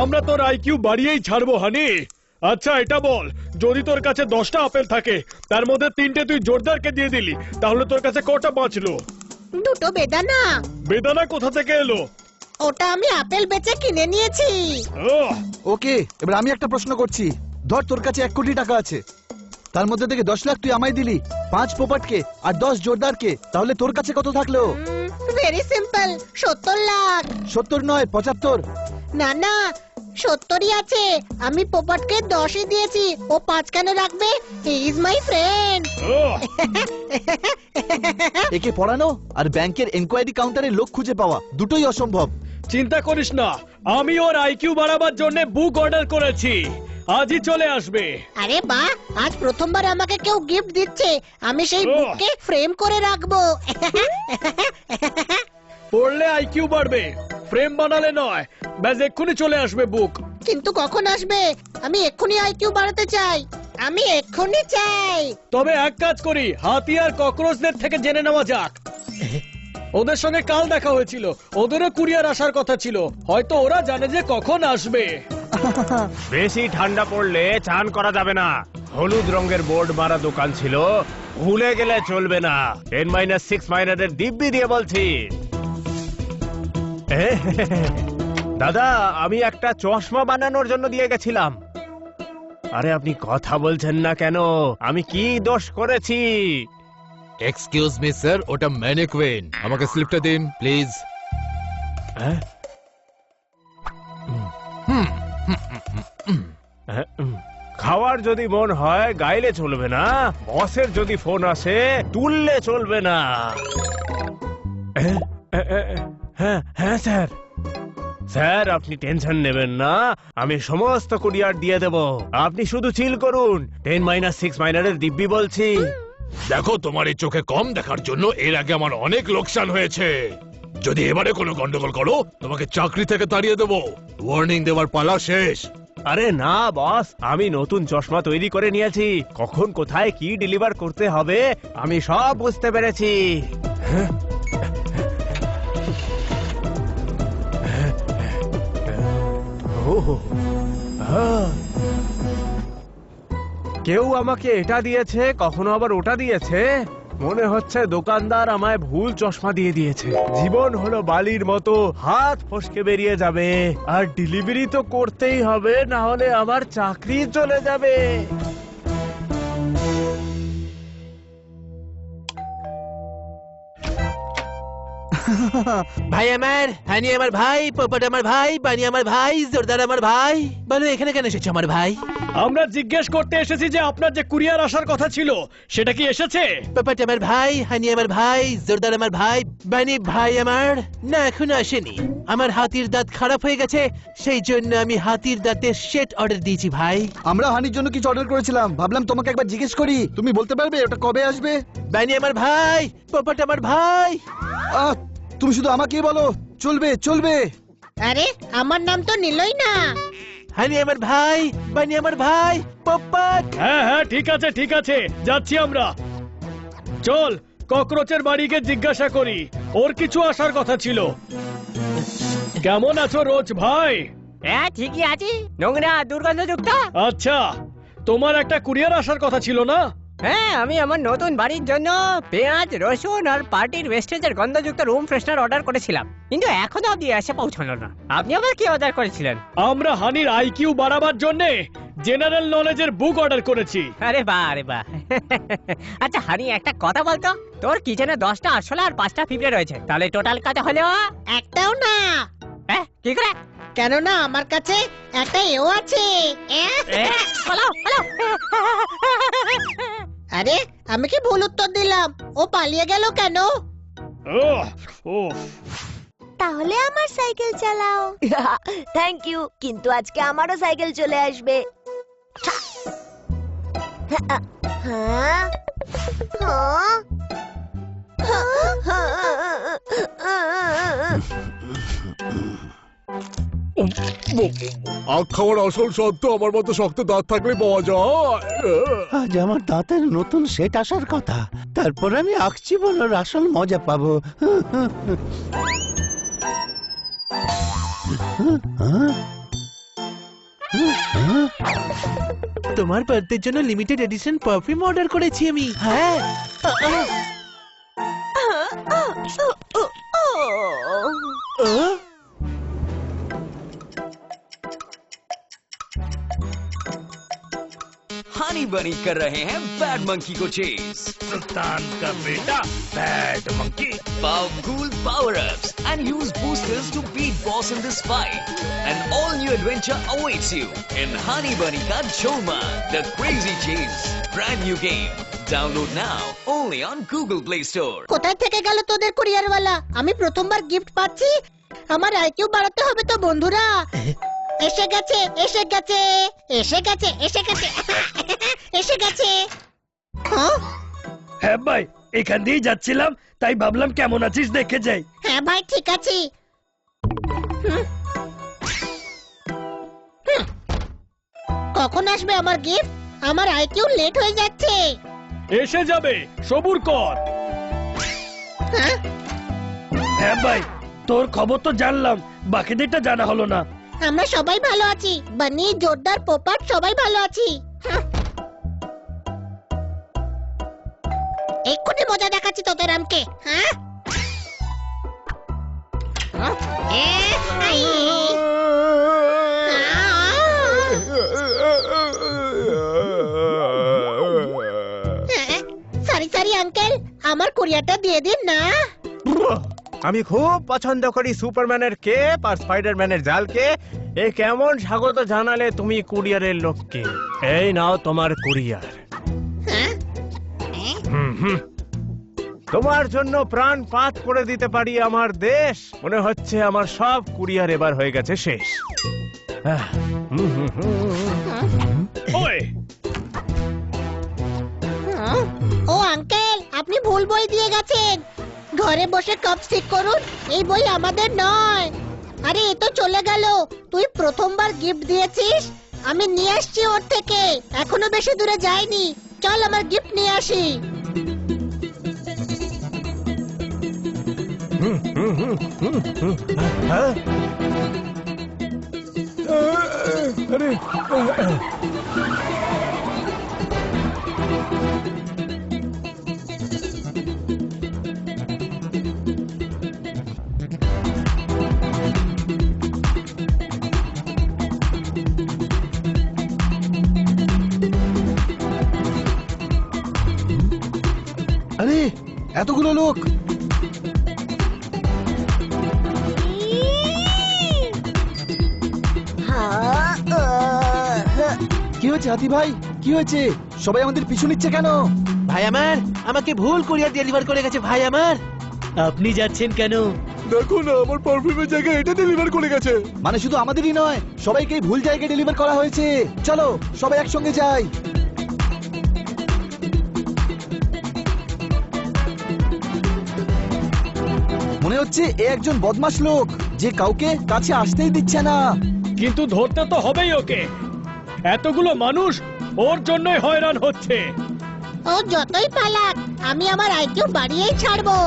আমরা তোর আইকিউ বাড়িয়েই ছাড়বো হানি। আচ্ছা এটা বল, যদি তোর কাছে 10টা আপেল থাকে তার মধ্যে 3টে তুই জোরদারকে দিয়ে দিলি, তাহলে তোর কাছে কটা বাঁচলো? 2টো বেদানা। বেদানা কোথা থেকে এলো? ওটা আমি আপেল বেচে কিনে নিয়েছি। ওকে, এবার আমি একটা প্রশ্ন করছি। ধর তোর কাছে 1 কোটি টাকা আছে, তার মধ্যে থেকে 10 লাখ তুই আমায় দিলি, 5 পোপটকে আর 10 জোরদারকে, তাহলে তোর কাছে কত থাকলো? Very simple, 70 lakh. 70 নয়, 75। না না, 70ই আছে। আমি পোপটকে 10ই দিয়েছি। ও 5 কেন রাখবে? He is my friend. একে পড়ানো আর ব্যাংকের এনকোয়ারি কাউন্টারে লোক খুঁজে পাওয়া দুটোই অসম্ভব। চিন্তা করিস না, আমি ওর আইকিউ বাড়াবার জন্য বুক অর্ডার করেছি, আজই চলে আসবে। আরে বাহ, আজ প্রথমবার আমাকে কেউ গিফট দিচ্ছে। আমি সেই বুককে ফ্রেম করে রাখবো। পড়লে আইকিউ বাড়বে, ফ্রেম বানালে নয়। ব্যাস এক্ষুনি চলে আসবে বুক। কিন্তু কখন আসবে? আমি এক্ষুনি আইকিউ বাড়াতে চাই। আমি এক্ষুনি চাই। তবে এক কাজ করি, হাতি আর ককরোচদের থেকে জেনে নেওয়া যাক। ওদের সঙ্গে কাল দেখা হয়েছিল, ওদেরও কুরিয়ার আসার কথা ছিল। হয়তো ওরা জানে যে কখন আসবে। বেশি ঠান্ডা পড়লে চান করা যাবে না। হলুদ রঙের বোর্ড মারা দোকান ছিল, ভুলে গেলে চলবে না। 10-6 মাইনারের দিব্যি দিয়ে বলছি। দাদা, আমি একটা চশমা বানানোর জন্য দিয়ে গেছিলাম। আরে আপনি কথা বলছেন না কেন? আমি কি দোষ করেছি? এক্সকিউজ মি স্যার, ওটা ম্যানিকুইন। আমাকে স্লিপটা দিন প্লিজ। খাওয়ার যদি মন হয় গাইলে চলবে না, বসের যদি ফোন আসে তুললে চলবে না। হ্যাঁ স্যার। স্যার আপনি টেনশন নেবেন না, আমি সমস্ত কুরিয়ার দিয়ে দেব। আপনি শুধু চিল করুন। 10-6 মাইনারের দিব্যি বলছি। দেখো, তোমার এই চোখে কম দেখার জন্য এর আগে আমার অনেক লোকসান হয়েছে। যদি এবারে কোনো গন্ডগোল করো, তোমাকে চাকরি থেকে তাড়িয়ে দেবো। ওয়ার্নিং দেওয়ার পালা শেষ। আরে না বস, আমি নতুন চশমা তৈরি করে নিয়েছি। কখন কোথায় কি ডেলিভার করতে হবে আমি সব বুঝতে পেরেছি। কেউ আমাকে এটা দিয়েছে, কখনো আবার ওটা দিয়েছে। মনে হচ্ছে দোকানদার আমায় ভুল চশমা দিয়ে দিয়েছে। জীবন হলো বালির মতো, হাত ফসকে বেরিয়ে যাবে। আর ডেলিভারি তো করতেই হবে, না হলে আমার চাকরি চলে যাবে। ভাই আমার, হানি আমার ভাই, পোপট আমার ভাই, বানি আমার ভাই, জোরদার আমার ভাই। বলো এখানে কেন এসেছো আমার ভাই? আমরা জিজ্ঞেস করতে এসেছি যে আপনার যে কুরিয়ার আসার কথা ছিল সেটা কি এসেছে? পোপট আমার ভাই, হানি আমার ভাই, জোরদার আমার ভাই, বানি ভাই আমার। না, এখনো আসেনি। আমার হাতির দাঁত খারাপ হয়ে গেছে, সেই জন্য আমি হাতির দাঁতের সেট অর্ডার দিয়েছি ভাই। আমরা হানির জন্য কিছু অর্ডার করেছিলাম, ভাবলাম তোমাকে একবার জিজ্ঞেস করি। তুমি বলতে পারবে ওটা কবে আসবে? বানি আমার ভাই, পোপট আমার ভাই। তুমি শুধু আমাকেই বলো, চলবে চলবে। আরে আমার নাম তো নিলই না। হানি আমার ভাই, বানি আমার ভাই, পোপট। হ্যাঁ হ্যাঁ ঠিক আছে ঠিক আছে, যাচ্ছি আমরা। চল ককরোচের বাড়িকে জিজ্ঞাসা করি, ওর কিছু আসার কথা ছিল। কেমন আছো রোজ ভাই? হ্যাঁ ঠিকই আছি, নোংরা দুর্গন্ধযুক্ত। আচ্ছা, তোমার একটা কুরিয়ার আসার কথা ছিল না? হ্যাঁ, আমি আমার নতুন বাড়ির জন্য পেঁয়াজ, রসুন আর পার্টির ওয়েস্টেজের গন্ধযুক্ত রুম ফ্রেশনার অর্ডার করেছিলাম, কিন্তু এখনো অব্দি এসে পৌঁছালো না। আপনি আবার কি অর্ডার করেছিলেন? আমরা হানির আইকিউ বাড়াবার জন্য জেনারেল নলেজের বুক অর্ডার করেছি। আরে বাহ, আরে বাহ। আচ্ছা হানি, একটা কথা বলতো, তোর কিচেনে 10টা আরশোলা আর 5টা পিঁপড়ে রয়েছে, তাহলে টোটাল কত হলো? একটাও না। কি করে? কেননা আমার কাছে একটা এও আছে। আরে আমি কি ভুল উত্তর দিলাম? ও পালিয়ে গেল কেন? তাহলে আমার সাইকেল চালাও। থ্যাংক ইউ, কিন্তু আজকে আমারও সাইকেল চলে আসবে। হ্যাঁ আখ খাওয়ার আসল সত্য আমার মতো শক্ত দাঁত থাকলে পাওয়া যায়। আজ আমার দাঁতের নতুন সেট আসার কথা, তারপর আমি আখ চিবানোর আসল মজা পাবো। তোমার বার্থডের জন্য লিমিটেড এডিশন পারফিউম অর্ডার করেছি আমি। হ্যাঁ हनी बनी कर रहे हैं बैड मंकी को चेस। सुल्तान का बेटा bad monkey. Powerful power-ups and use boosters to beat boss in this fight. An all-new adventure awaits you in Honey Bunny Ka Choma, the Crazy Chase. Brand new game. Download now only on Google Play Store. কোথায় থেকে গেল তোদের কুরিয়ারওয়ালা? আমি প্রথমবার gift পাচ্ছি। আমার IQ বাড়াতে হবে তো বন্ধুরা। এসে গেছে এসে গেছে এসে গেছে এসে গেছে এসে গেছে। হ্যাঁ হ্যাঁ ভাই, এখান দিয়েই যাচ্ছিলাম, তাই ভাবলাম কেমন আছিস দেখে যাই। হ্যাঁ ভাই ঠিক আছি। কখন আসবে আমার গিফট? আমার আইকিউ লেট হয়ে যাচ্ছে। এসে যাবে, সবুর কর। হ্যাঁ হ্যাঁ ভাই, তোর খবর তো জানলাম, বাকিদেরটা জানা হলো না। আমরা সবাই ভালো আছি, বানি, জোরদার, পোপাট সবাই ভালো আছি। এক্ষুনি মজা দেখাচ্ছি তোদের আমকে। হ্যাঁ সরি সরি আঙ্কেল, আমার কুরিয়ারটা দিয়ে দিন না। আমি খুব পছন্দ করি সুপারম্যানের কেপ আর স্পাইডারম্যানের জালকে। এ কেমন স্বাগত জানালে তুমি কুরিয়ারের লোককে। এই নাও তোমার কুরিয়ার। তোমার জন্য প্রাণ পাত করে দিতে পারি আমার দেশ। মনে হচ্ছে আমার সব কুরিয়ার এবার হয়ে গেছে শেষ। ওই ও আঙ্কেল, আপনি ভুল বই দিয়ে গেছেন। ঘরে বসে কাপ ঠিক করুন, এই বই আমাদের নয়। আরে এ তো চলে গেল। তুই প্রথমবার গিফট দিয়েছিস, আমি নিয়ে আসছি ওর থেকে। এখনো বেশি দূরে যাইনি, চল আমার গিফট নিয়ে আসি। আরে এতগুলো লোক! কি হয়েছে হাতি ভাই, কি হয়েছে? সবাই আমাদের পিছু নিচ্ছে কেন? ভাই আমার আমাকে ভুল কুরিয়ার ডেলিভার করে গেছে ভাই আমার। আপনি যাচ্ছেন কেন? দেখো না, আমার পারফিউমের জায়গায় এটা ডেলিভার করে গেছে। মানে শুধু আমাদেরই নয়, সবাইকেই ভুল জায়গায় ডেলিভার করা হয়েছে। চলো সবাই একসঙ্গে যাই। মনে হচ্ছে এ একজন বদমাশ লোক, যে কাউকে কাছে আসতেই দিচ্ছে না। কিন্তু ধরতে তো হবেই ওকে। এতগুলো মানুষ ওর জন্যই হয়রান হচ্ছে। ও যতই পালাক, আমি আমার আইকিউ বাড়িয়েই ছাড়বো।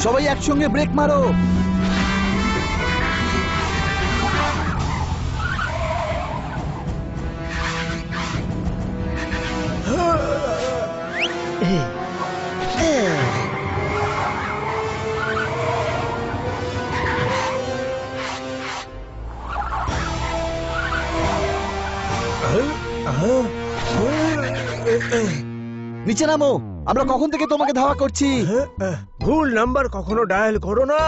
সবাই একসঙ্গে ব্রেক মারো। নিচে নামো, আমরা কখন থেকে তোমাকে ধাওয়া করছি। ভুল নাম্বার কখনো ডায়াল করো না।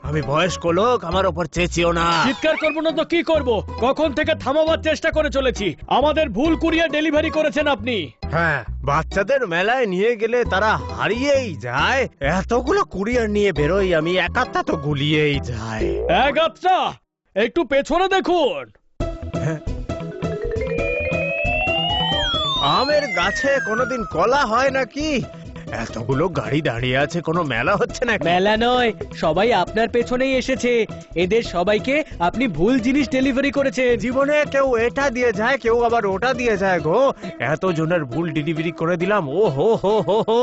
আমি বয়স্ক লোক, আমার ওপর চেঁচিও না। চিৎকার করবো না তো কি করব? কখন থেকে থামাবার চেষ্টা করে চলেছি। আমাদের ভুল কুরিয়ার ডেলিভারি করেছেন আপনি। হ্যাঁ, বাচ্চাদের মেলায় নিয়ে গেলে তারা হারিয়েই যায়। এতগুলো কুরিয়ার নিয়ে বেরোই আমি, একাত্তা তো গুলিয়েই যায়। এক আচ্ছা, একটু পেছনে দেখুন। আমের গাছে কোনোদিন কলা হয় নাকি? এতগুলো গাড়ি দাঁড়িয়ে আছে, কোনো মেলা হচ্ছে না? মেলা নয়, সবাই আপনার পেছনেই এসেছে। এদের সবাইকে আপনি ভুল জিনিস ডেলিভারি করেছেন। জীবনে কেউ এটা দিয়ে যায়, কেউ আবার ওটা দিয়ে যায় গো। এত জনের ভুল ডেলিভারি করে দিলাম। ও হো হো হো হো।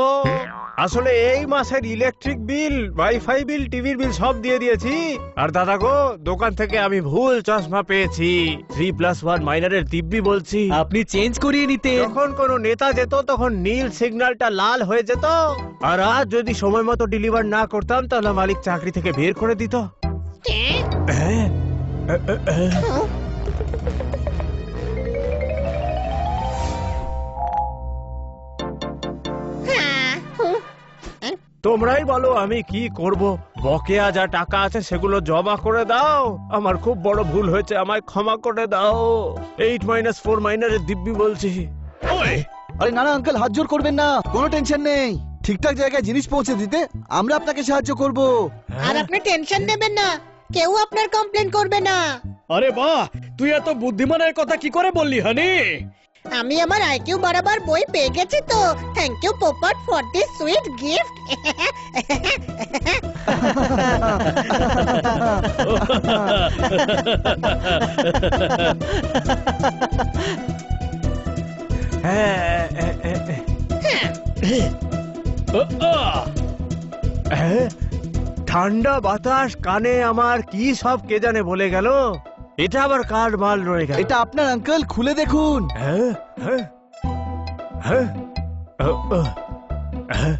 আসলে এই মাসের ইলেকট্রিক বিল, ওয়াইফাই বিল, টিভির বিল সব দিয়ে দিয়েছি। আর দাদা গো, দোকান থেকে আমি ভুল চশমা পেয়েছি। 3+1 মাইনারের দিব্যি বলছি। আপনি চেঞ্জ করিয়ে নিতেন। যখন কোনো নেতা যেত তখন নীল সিগন্যালটা লাল হয়ে যেত। আর আজ যদি সময় মতো ডেলিভার না করতাম তাহলে মালিক চাকরি থেকে বের করে দিত। হ্যাঁ? তোমরাই বলো আমি কি করব? বকেয়া যা টাকা আছে সেগুলো জমা করে দাও। আমার খুব বড় ভুল হয়েছে, আমায় ক্ষমা করে দাও। 8-4 মাইনারের দিব্যি বলছি। আরে না না আঙ্কেল, হাত জোর করবেন না, কোনো টেনশন নেই। ঠিকঠাক জায়গায় জিনিস পৌঁছে দিতে আমরা আপনাকে সাহায্য করব। আর আপনি টেনশন নেবেন না, কেউ আপনার কমপ্লেন করবে না। আরে বাহ, তুই এত বুদ্ধিমানের কথা কি করে বললি হানি? আমি আমার আইকিউ বাড়াবার বই পেয়ে গেছি তো। Thank you Popat for this sweet gift. ঠান্ডা বাতাস কানে আমার কি সব কে জানে বলে গেল। এটা আবার কার মাল রয়ে গেল? এটা আপনার আঙ্কেল, খুলে দেখুন। হ্যাঁ হ্যাঁ হ্যাঁ হ্যাঁ